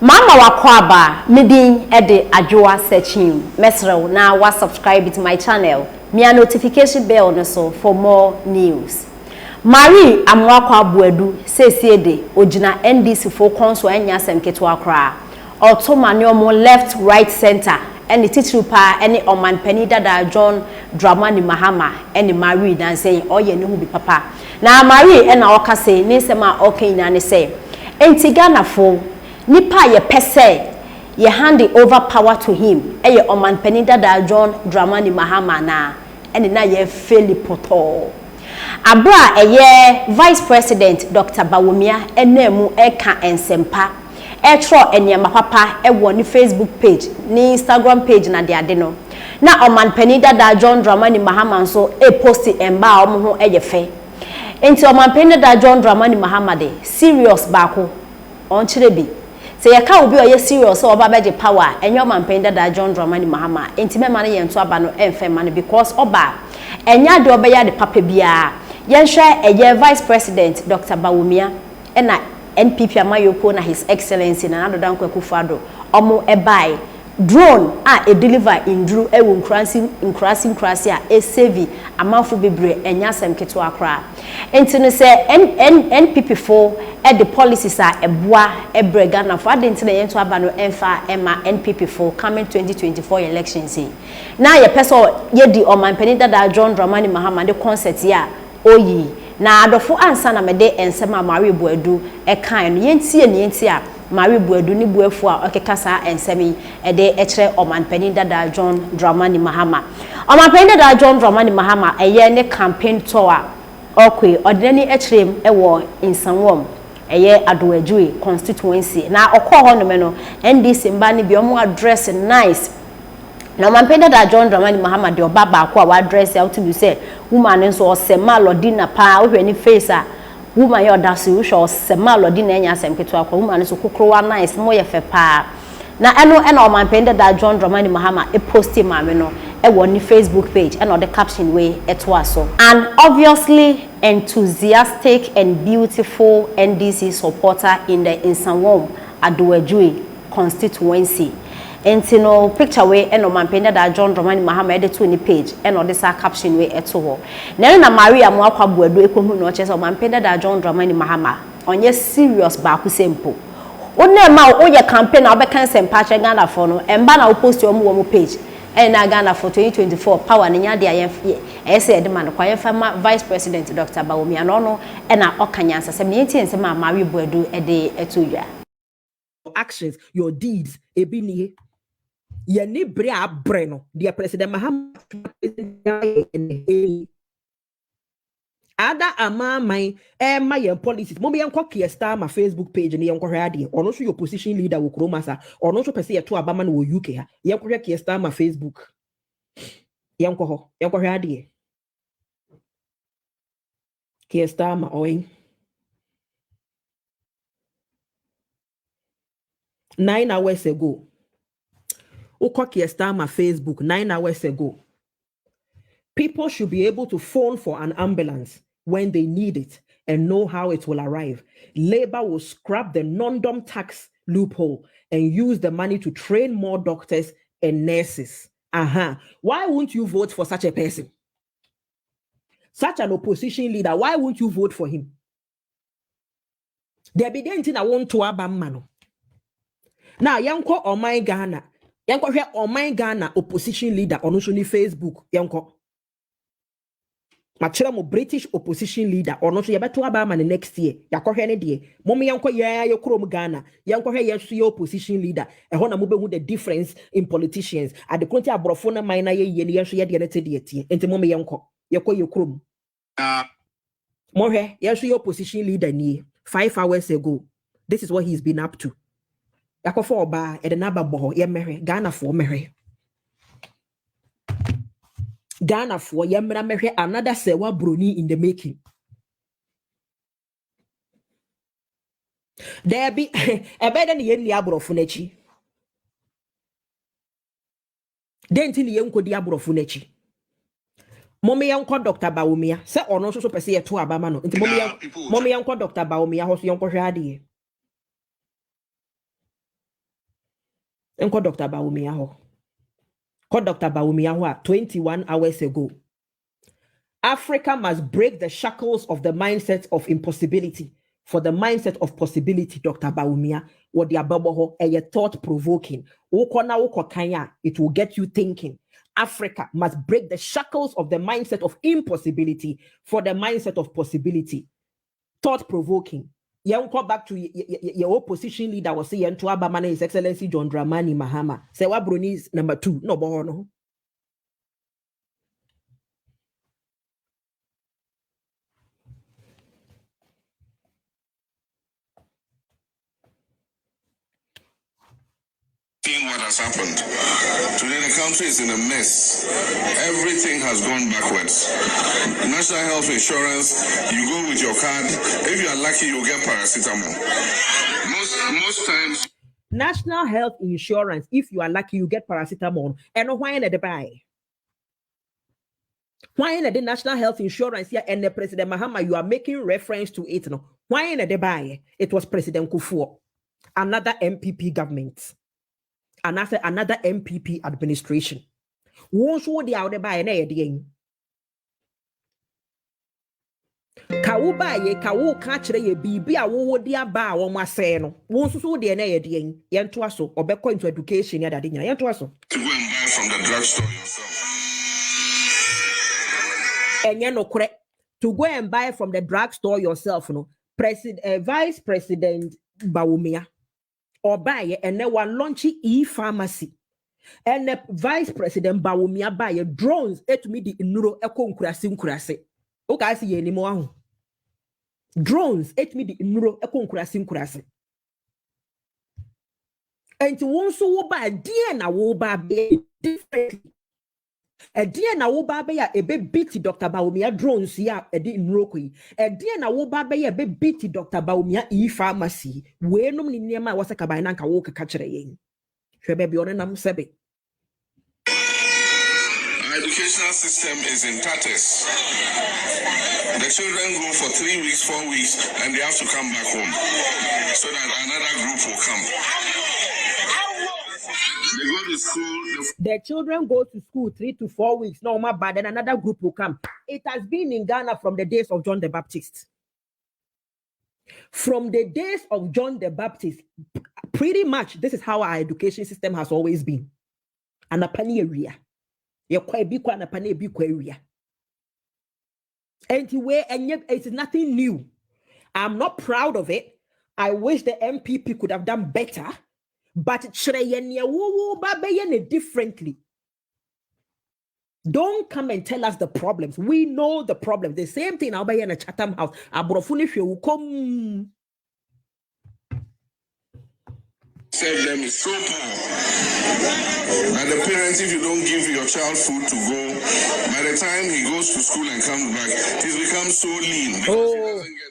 Mama wakwaba medin ede adwoa searching mesrew na wa subscribe to my channel me a notification bell no so for more news. Marie amwakwa buadu sesiede ogina NDC for konso anya semketo akra automane omo left right center ene titiri pa ene oman panida da John Dramani Mahama ene Marie dan say oye ne hu bi papa na Marie ena okase ne sema okay na ne say enti Ghana fo nipa ye pese ye hand over power to him eye oman panida da John Dramani Mahama na ene na ye fairly poto abra eye vice president Dr. Bawumia enemu eka ensempa etro eniema papa ewo ni Facebook page ni Instagram page na de ade no na oman panida da John Dramani Mahama so post emba omo ho eye fe enti oman panida da John Dramani Mahama de serious bako on chirebi se ye ka obi oye serious so oba beje power enyo oman panida da John Dramani Mahama enti mema na ye nto aba no emfe ma no because oba enya de obeya de papa bia yenhwe eye vice president Dr. Bawumia ena NPP amayoko na his excellency na Nado Dankwa Akufo-Addo omo ebai drone a deliver indru ewo nkrasi a save amanfo bebre enya semketo akra enti no se NPP for the policies are eboa ebrega na for adenti na yento aba no emfa ema NPP for coming 2024 elections na ye peso ye di oman panida da John Dramani Mahama de concert ya oyi na adofo ansa na mede ensema Marie Buadu kan no yentie a Marie Buadu ni buafu a okekasa ensemi ede ekire oman panida da John Dramani Mahama oman panida da John Dramani Mahama eye ne campaign tour okwe odeni ekirem ewo insanwom eye adoajui constituency na okọ ho no me no NDC mba ni bi omo address nice na mampenda da John Dramani Mahama de obaba akwa wa address out to say woman nso osema lodina pa ohwe ni face a woman ye odase wo hwe osema lodina enya asemketo akwa woman nso kokrowa nice mo ye fe pa na eno o mampenda da John Dramani Mahama posti mame no ewo ni Facebook page and the caption way eto aso and obviously enthusiastic and beautiful NDC supporter in the Insanwom Adoajui constituency. Enti no picture way eno mampenda da John Dramani Mahama ede to ni page eno this caption way eto ho na Maria Mwakwa Buadu ekohu no chese mampenda da John Dramani Mahama onye serious ba ku sempo wona ma o ye campaign na obekan sempa che Ghana for no emba na o post your mo page na Ghana for 2024 power ni nya de ayese ede man kwa yefama vice president Dr. Bawumia no na okanyansa sem ne ntie nsem Maria Buadu ede eto ya actions your deeds ebini ye ni bre abre no the president Mahama ada ama my my policies mo me yanko kiesta ma Facebook page ni yanko hwe ade ono so your opposition leader wo kromasa ono so pese ye to abama na wo UK ha yanko hwe kiesta ma Facebook yanko hwe ade kiesta ma oin 9 hours ago my Facebook 9 hours ago. People should be able to phone for an ambulance when they need it and know how it will arrive. Labor will scrap the non-dom tax loophole and use the money to train more doctors and nurses. Why won't you vote for such a person? Such an opposition leader, why won't you vote for him? There be anything I want to abamano. Now, yanko or my Ghana. Yanko here or my Ghana opposition leader on usually Facebook. Yanko. Machira mo British opposition leader or not so yabeto abama the next year. Yako here ne die. Momi yanko ya yokrom Ghana. Yanko here yesu opposition leader. E hona mube hu the difference in politicians. At the country abrofona minor ye yesu ye de nete die. Enti momi yanko. Yako yokrom. Mohe yesu opposition leader ni 5 hours ago. This is what he's been up to. Yakofo oba e de naba boho ye mere Ghana for mere Ghana for ye mere another sewa broni in the making. There be e better ni yen liabrofo nachi denti ni yen kodi abrofo nachi momi yanko Dr. Bawumia se ono so pese ye to abama no nti momi yanko Dr. Bawumia ho so yanko hwe ade Enko Dr. Bawumia ho. Called Dr. Bawumia 21 hours ago. Africa must break the shackles of the mindset of impossibility for the mindset of possibility, Dr. Bawumia. What the ababoho a thought provoking. It will get you thinking. Africa must break the shackles of the mindset of impossibility for the mindset of possibility. Thought provoking. You come back to your opposition leader was saying to Abamana His Excellency John Dramani Mahama. Say what Bruni is number 2. No, bono. Seeing what has happened. Today the country is in a mess. Everything has gone backwards. National health insurance, you go with your card. If you are lucky, you'll get paracetamol. Most times. National health insurance, if you are lucky, you get paracetamol. And why in the buy? Why in the national health insurance here and the President Mahama, you are making reference to it? No? Why in the buy? It was President Kufuor, another MPP government. And after another MPP administration. Once what the out by an idea. Kawuba ye kawu catch ye bibi a wo dia ba wo maseno. Once so the idea yen to aso obeko into education ya daddy yen to aso. To go and buy from the drugstore yourself. And yen no correct. To go and buy from the drugstore yourself, no. Vice President Bawumia. Or buy and then one launchy e-pharmacy. And the Vice President Bawumia buy drones to me the inuro eko nkurasi. Okay, I see any more. Drones to me the inuro eko nkurasi. And to one so buy dear na wo buy differently. A dear na wo ba be a be beat Dr. Bawumia drones ya e di nrokoi. A dear na wo ba be a be beat Dr. Bawumia e-pharmacy. We no ni niema wasa ka ba na nka wo ka kire yen. Hwe be on nam sebe. Our educational system is in tatters. The children go for 3 weeks, 4 weeks, and they have to come back home so that another group will come. They go to school. The children go to school 3 to 4 weeks. No, my bad. Then another group will come. It has been in Ghana from the days of John the Baptist. From the days of John the Baptist, pretty much this is how our education system has always been. And a penny area. You're quite big and a penny big area. Anyway, and yet it's nothing new. I'm not proud of it. I wish the MPP could have done better. But differently. Don't come and tell us the problems. We know the problems. The same thing I'll buy in a Chatham House. Will come. Save them is so poor. And the parents, if you don't give your child food to go, by the time he goes to school and comes back, he's become so lean. Because he doesn't get